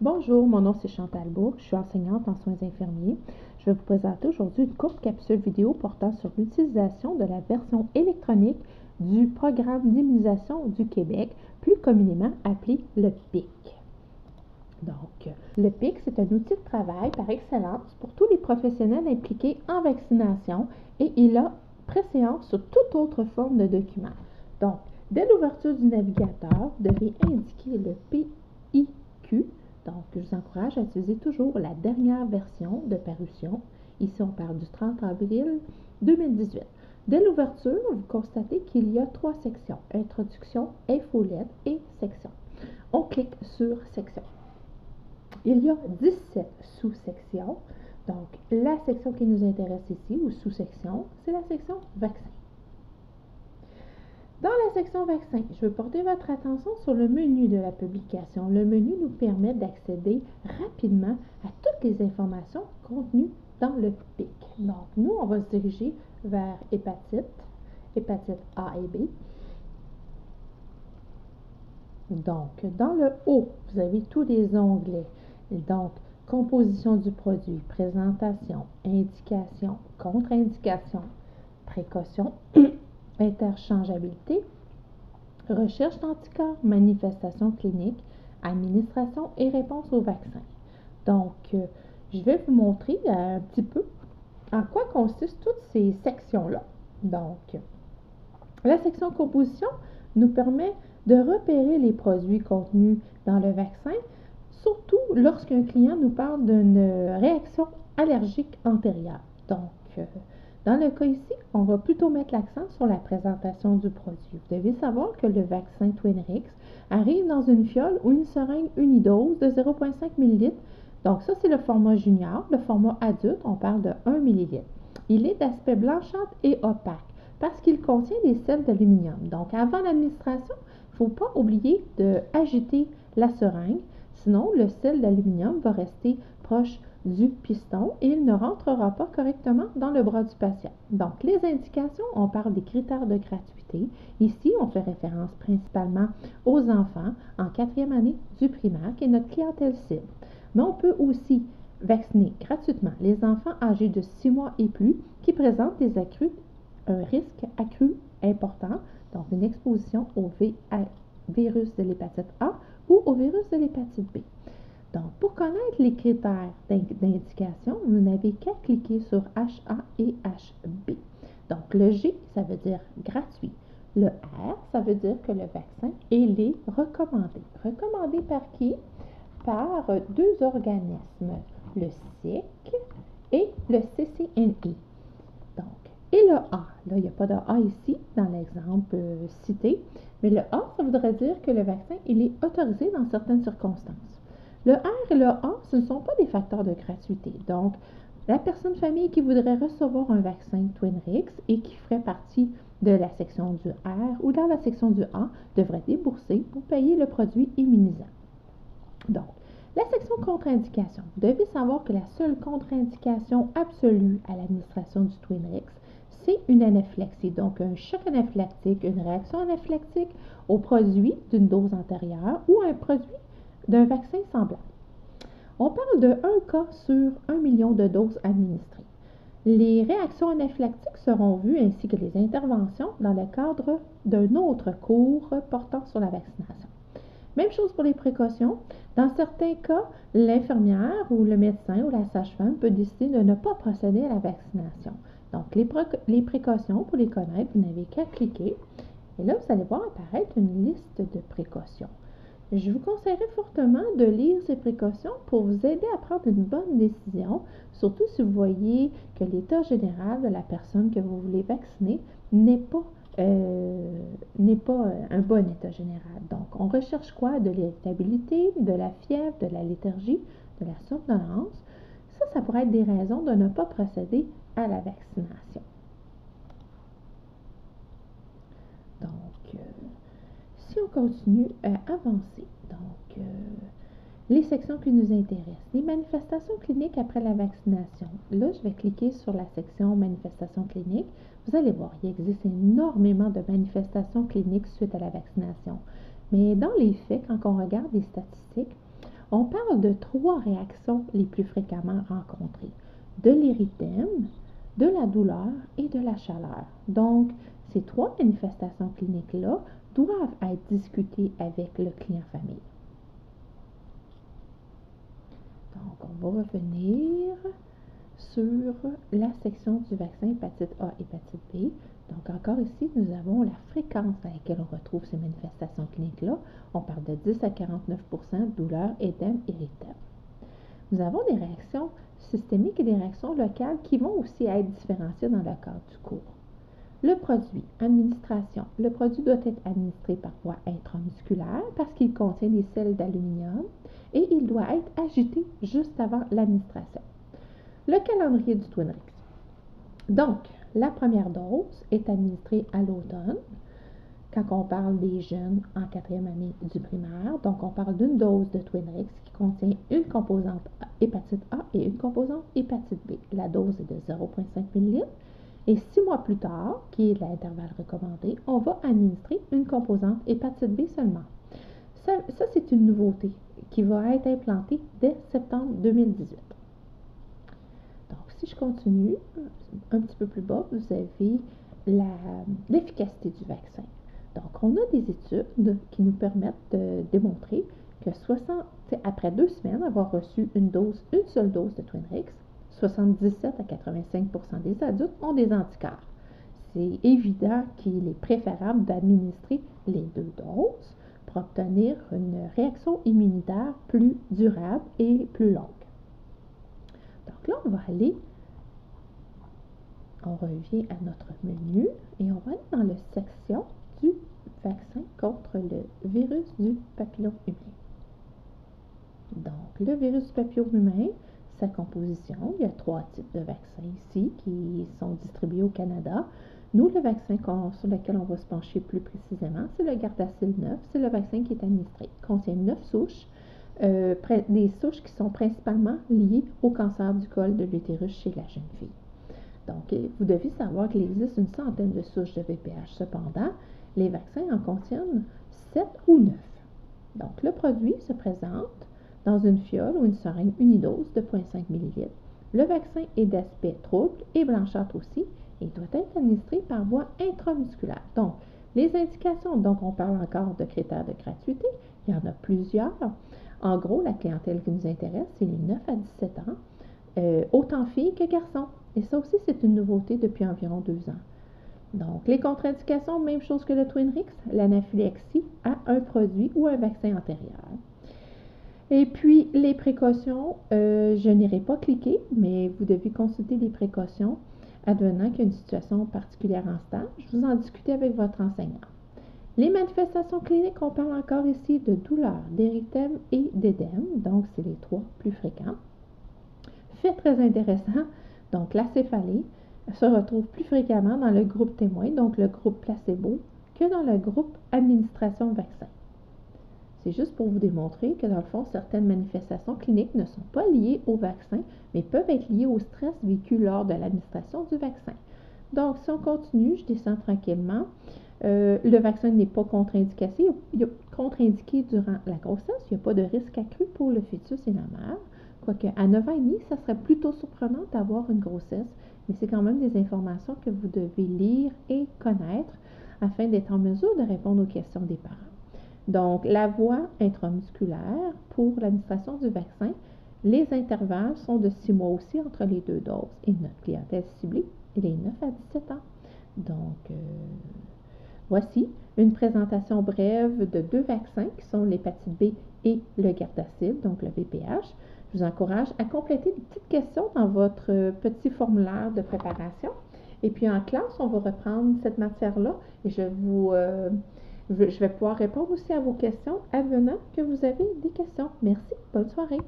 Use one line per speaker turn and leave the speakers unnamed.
Bonjour, mon nom c'est Chantal Bourg, je suis enseignante en soins infirmiers. Je vais vous présenter aujourd'hui une courte capsule vidéo portant sur l'utilisation de la version électronique du programme d'immunisation du Québec, plus communément appelé le PIC. Donc, le PIC, c'est un outil de travail par excellence pour tous les professionnels impliqués en vaccination et il a préséance sur toute autre forme de document. Donc, dès l'ouverture du navigateur, vous devez indiquer le PIQ. Donc, je vous encourage à utiliser toujours la dernière version de parution. Ici, on parle du 30 avril 2018. Dès l'ouverture, vous constatez qu'il y a 3 sections, introduction, infolette et section. On clique sur section. Il y a 17 sous-sections. Donc, la section qui nous intéresse ici, ou sous-section, c'est la section vaccin. Dans la section vaccin, je veux porter votre attention sur le menu de la publication. Le menu nous permet d'accéder rapidement à toutes les informations contenues dans le PIC. Donc, nous, on va se diriger vers hépatite A et B. Donc, dans le haut, vous avez tous les onglets. Donc, composition du produit, présentation, indication, contre-indication, précaution, interchangeabilité, recherche d'anticorps, manifestation clinique, administration et réponse au vaccin. Donc, je vais vous montrer un petit peu en quoi consistent toutes ces sections-là. Donc, la section composition nous permet de repérer les produits contenus dans le vaccin, surtout lorsqu'un client nous parle d'une réaction allergique antérieure. Donc, dans le cas ici, on va plutôt mettre l'accent sur la présentation du produit. Vous devez savoir que le vaccin Twinrix arrive dans une fiole ou une seringue unidose de 0,5 ml. Donc, ça, c'est le format junior. Le format adulte, on parle de 1 ml. Il est d'aspect blanchâtre et opaque parce qu'il contient des sels d'aluminium. Donc, avant l'administration, il ne faut pas oublier d'agiter la seringue, sinon le sel d'aluminium va rester proche du piston et il ne rentrera pas correctement dans le bras du patient. Donc, les indications, on parle des critères de gratuité. Ici, on fait référence principalement aux enfants en 4e année du primaire, qui est notre clientèle cible. Mais on peut aussi vacciner gratuitement les enfants âgés de 6 mois et plus qui présentent un risque accru important, donc une exposition au virus de l'hépatite A ou au virus de l'hépatite B. Donc, pour connaître les critères d'indication, vous n'avez qu'à cliquer sur HA et HB. Donc, le G, ça veut dire gratuit. Le R, ça veut dire que le vaccin est recommandé. Recommandé par qui? Par 2 organismes, le SIC et le CCNI. Donc, et le A, là, il n'y a pas de A ici dans l'exemple cité, mais le A, ça voudrait dire que le vaccin, il est autorisé dans certaines circonstances. Le R et le A, ce ne sont pas des facteurs de gratuité. Donc, la personne famille qui voudrait recevoir un vaccin Twinrix et qui ferait partie de la section du R ou dans la section du A devrait débourser pour payer le produit immunisant. Donc, la section contre-indication. Vous devez savoir que la seule contre-indication absolue à l'administration du Twinrix, c'est une anaphylaxie, donc un choc anaphylactique, une réaction anaphylactique au produit d'une dose antérieure ou un produit d'un vaccin semblable. On parle de 1 cas sur 1 million de doses administrées. Les réactions anaphylactiques seront vues ainsi que les interventions dans le cadre d'un autre cours portant sur la vaccination. Même chose pour les précautions. Dans certains cas, l'infirmière ou le médecin ou la sage-femme peut décider de ne pas procéder à la vaccination. Donc, les précautions, pour les connaître, vous n'avez qu'à cliquer. Et là, vous allez voir apparaître une liste de précautions. Je vous conseillerais fortement de lire ces précautions pour vous aider à prendre une bonne décision, surtout si vous voyez que l'état général de la personne que vous voulez vacciner n'est pas un bon état général. Donc, on recherche quoi? De l'irritabilité, de la fièvre, de la léthargie, de la somnolence. Ça pourrait être des raisons de ne pas procéder à la vaccination. Donc, si on continue à avancer, donc, les sections qui nous intéressent, les manifestations cliniques après la vaccination. Là, je vais cliquer sur la section manifestations cliniques. Vous allez voir, il existe énormément de manifestations cliniques suite à la vaccination. Mais dans les faits, quand on regarde les statistiques, On parle de 3 réactions les plus fréquemment rencontrées: de l'érythème, de la douleur et de la chaleur. Donc, ces 3 manifestations cliniques-là doivent être discutées avec le client famille. Donc, on va revenir sur la section du vaccin hépatite A, hépatite B. Donc, encore ici, nous avons la fréquence à laquelle on retrouve ces manifestations cliniques-là. On parle de 10 à 49 % douleur, édème, érythème. Nous avons des réactions systémiques et des réactions locales qui vont aussi être différenciées dans le cadre du cours. Le produit, administration. Le produit doit être administré par voie intramusculaire parce qu'il contient des sels d'aluminium et il doit être agité juste avant l'administration. Le calendrier du Twinrix. Donc, la première dose est administrée à l'automne. Quand on parle des jeunes en 4e année du primaire, donc on parle d'une dose de Twinrix qui contient une composante hépatite A et une composante hépatite B. La dose est de 0,5 ml. Et 6 mois plus tard, qui est l'intervalle recommandé, on va administrer une composante hépatite B seulement. Ça c'est une nouveauté qui va être implantée dès septembre 2018. Donc, si je continue, un petit peu plus bas, vous avez l'efficacité du vaccin. Donc, on a des études qui nous permettent de démontrer que après 2 semaines avoir reçu une seule dose de Twinrix, 77 à 85 % des adultes ont des anticorps. C'est évident qu'il est préférable d'administrer les 2 doses pour obtenir une réaction immunitaire plus durable et plus longue. Donc là, on revient à notre menu et on va aller dans la section du vaccin contre le virus du papillome humain. Donc, le virus du papillome humain, sa composition, il y a 3 types de vaccins ici qui sont distribués au Canada. Nous, le vaccin sur lequel on va se pencher plus précisément, c'est le Gardasil 9. C'est le vaccin qui est administré. Il contient 9 souches, des souches qui sont principalement liées au cancer du col de l'utérus chez la jeune fille. Donc, vous devez savoir qu'il existe une centaine de souches de VPH. Cependant, les vaccins en contiennent 7 ou 9. Donc, le produit se présente dans une fiole ou une seringue unidose de 0,5 ml. Le vaccin est d'aspect trouble et blanchâtre aussi et doit être administré par voie intramusculaire. Donc, les indications, donc on parle encore de critères de gratuité, il y en a plusieurs. En gros, la clientèle qui nous intéresse, c'est les 9 à 17 ans, autant filles que garçons. Et ça aussi, c'est une nouveauté depuis environ 2 ans. Donc, les contre-indications, même chose que le Twinrix, l'anaphylaxie à un produit ou un vaccin antérieur. Et puis, les précautions, je n'irai pas cliquer, mais vous devez consulter les précautions advenant qu'il y a une situation particulière en stage. Vous en discutez avec votre enseignant. Les manifestations cliniques, on parle encore ici de douleur, d'érythème et d'édème, donc c'est les 3 plus fréquents. Fait très intéressant, donc la céphalée se retrouve plus fréquemment dans le groupe témoin, donc le groupe placebo, que dans le groupe administration vaccin. C'est juste pour vous démontrer que dans le fond, certaines manifestations cliniques ne sont pas liées au vaccin, mais peuvent être liées au stress vécu lors de l'administration du vaccin. Donc, si on continue, je descends tranquillement. Le vaccin n'est pas contre-indiqué. Il est contre-indiqué durant la grossesse. Il n'y a pas de risque accru pour le fœtus et la mère. Quoique, à 9 ans et demi, ça serait plutôt surprenant d'avoir une grossesse, mais c'est quand même des informations que vous devez lire et connaître afin d'être en mesure de répondre aux questions des parents. Donc, la voie intramusculaire pour l'administration du vaccin, les intervalles sont de 6 mois aussi entre les 2 doses et notre clientèle ciblée, elle est 9 à 17 ans. Donc, voici une présentation brève de 2 vaccins qui sont l'hépatite B et le Gardasil, donc le VPH. Je vous encourage à compléter des petites questions dans votre petit formulaire de préparation. Et puis en classe, on va reprendre cette matière-là et je vais pouvoir répondre aussi à vos questions avenant que vous avez des questions. Merci, bonne soirée.